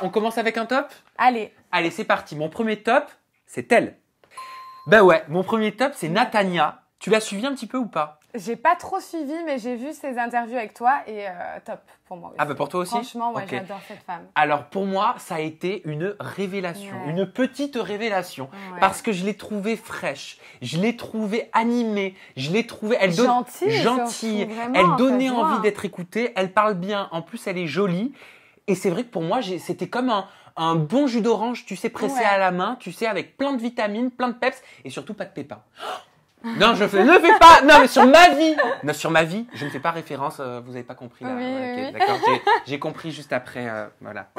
On commence avec un top? Allez. Allez, c'est parti. Mon premier top, c'est elle. Bah ouais, mon premier top, c'est Natania. Tu l'as suivi un petit peu ou pas? J'ai pas trop suivi, mais j'ai vu ses interviews avec toi et top pour moi aussi. Ah bah pour toi aussi? Franchement, ouais, Ok. j'adore cette femme. Alors pour moi, ça a été une révélation, Ouais. une petite révélation, Ouais. parce que je l'ai trouvée fraîche, je l'ai trouvée animée, je l'ai trouvée, elle Gentille, gentille, surtout, vraiment, elle donnait ça se voit. envie d'être écoutée, elle parle bien, en plus elle est jolie, et c'est vrai que pour moi, c'était comme un bon jus d'orange, tu sais, pressé Ouais. à la main, tu sais, avec plein de vitamines, plein de peps, et surtout pas de pépins. Non, ne fais pas. Non, mais sur ma vie. Non, sur ma vie, je ne fais pas référence. Vous n'avez pas compris là. Oui, Ouais, ok, oui. d'accord. J'ai compris juste après. Voilà.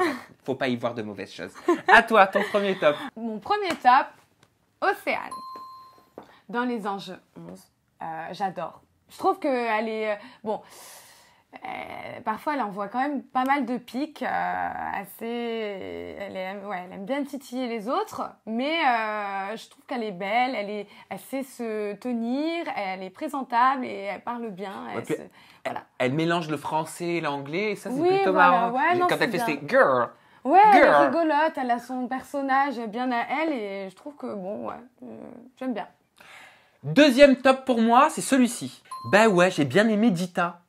Faut pas y voir de mauvaises choses. À toi, ton premier top. Mon premier top, Océane. Dans les anges 11. J'adore. Je trouve qu'elle est... parfois, elle envoie quand même pas mal de pics. Elle aime bien titiller les autres. Mais je trouve qu'elle est belle. Elle sait se tenir. Elle est présentable et elle parle bien. Ouais, puis elle mélange le français et l'anglais. Et ça, c'est plutôt voilà. marrant. Ouais, non, Quand elle c'est fait bien. ses girl. Ouais, elle est Girl. rigolote. Elle a son personnage bien à elle. Et je trouve que, j'aime bien. Deuxième top pour moi, c'est celui-ci. Bah ouais, j'ai bien aimé Dita.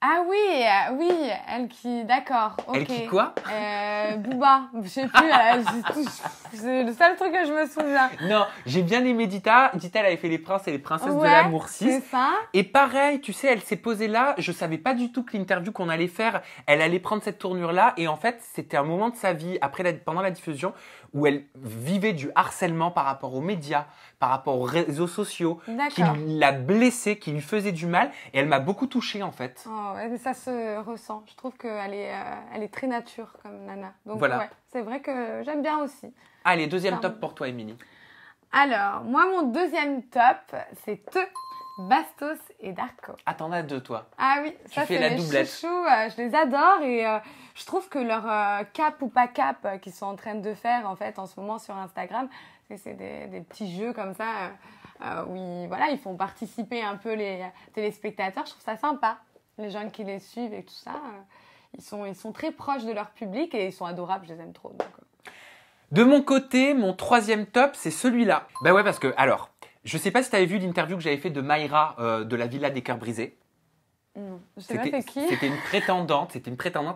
Ah oui, elle qui, d'accord, ok. Elle qui quoi? Booba, je sais plus, c'est le seul truc que je me souviens. Non, j'ai bien aimé Dita. Dita, elle avait fait Les Princes et les Princesses de Ouais, l'amour 6. c'est ça. Et pareil, tu sais, elle s'est posée là. Je savais pas du tout que l'interview qu'on allait faire, elle allait prendre cette tournure-là. Et en fait, c'était un moment de sa vie, pendant la diffusion, où elle vivait du harcèlement par rapport aux médias, par rapport aux réseaux sociaux, qui D'accord. l'a blessée, qui lui faisait du mal. Et elle m'a beaucoup touchée, en fait. Oh, ouais, mais ça se ressent. Je trouve qu'elle est très nature comme nana. Donc Voilà. ouais, c'est vrai que j'aime bien aussi. Allez, deuxième Pardon. top pour toi, Émilie. Alors, moi, mon deuxième top, c'est Bastos et Darko. Ah, t'en as deux, toi. Ah oui, Tu ça fais c'est la mes doublette. chouchous, je les adore et je trouve que leur cap ou pas cap qu'ils sont en train de faire en fait en ce moment sur Instagram, c'est des petits jeux comme ça où ils font participer un peu les téléspectateurs. Je trouve ça sympa. Les gens qui les suivent et tout ça, ils sont très proches de leur public et ils sont adorables, je les aime trop. Donc, De mon côté, mon troisième top, c'est celui-là. Bah ouais, parce que, alors, je sais pas si tu avais vu l'interview que j'avais fait de Mayra de la Villa des Cœurs Brisés. non, je sais pas c'est qui. C'était une prétendante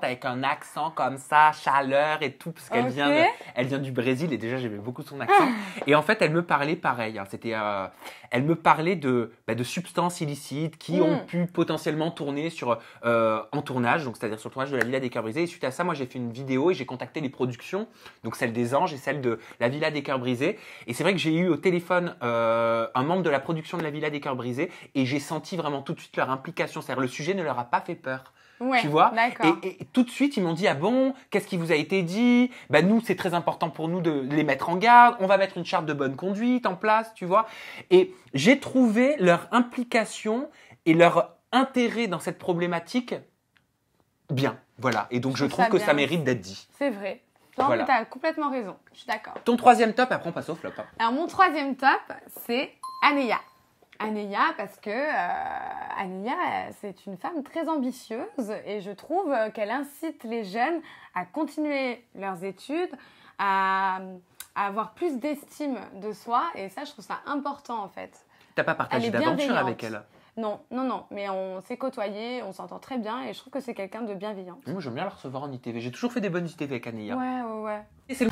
avec un accent comme ça, chaleur et tout, parce qu'elle Ok. elle vient du Brésil et déjà j'aimais beaucoup son accent. Et en fait, elle me parlait pareil. Hein, elle me parlait de substances illicites qui ont pu potentiellement tourner en tournage, donc c'est-à-dire sur le tournage de la Villa des Cœurs Brisés. Et suite à ça, moi j'ai fait une vidéo et j'ai contacté les productions, donc celle des Anges et celle de la Villa des Cœurs Brisés. Et c'est vrai que j'ai eu au téléphone un membre de la production de la Villa des Cœurs Brisés et j'ai senti vraiment tout de suite leur implication, c'est-à-dire le sujet ne leur a pas fait peur. Ouais, Tu vois, d'accord. et tout de suite, ils m'ont dit, ah bon, qu'est-ce qui vous a été dit? Bah, nous, c'est très important pour nous de les mettre en garde. On va mettre une charte de bonne conduite en place, tu vois. Et j'ai trouvé leur implication et leur intérêt dans cette problématique bien. Voilà. Et donc, je trouve que ça mérite d'être dit. C'est vrai. Non, Voilà. mais t'as complètement raison. Je suis d'accord. Ton troisième top, après, on passe au flop. Hein. Alors, mon troisième top, c'est Anéa. Anéa, parce que Anéa, c'est une femme très ambitieuse et je trouve qu'elle incite les jeunes à continuer leurs études, à avoir plus d'estime de soi et ça, je trouve ça important en fait. T'as pas partagé Elle est d'aventure bienveillante. avec elle? Non, mais on s'est côtoyés, on s'entend très bien et je trouve que c'est quelqu'un de bienveillant. Moi, j'aime bien la recevoir en ITV. J'ai toujours fait des bonnes ITV avec Ania. Ouais. Et c'est le...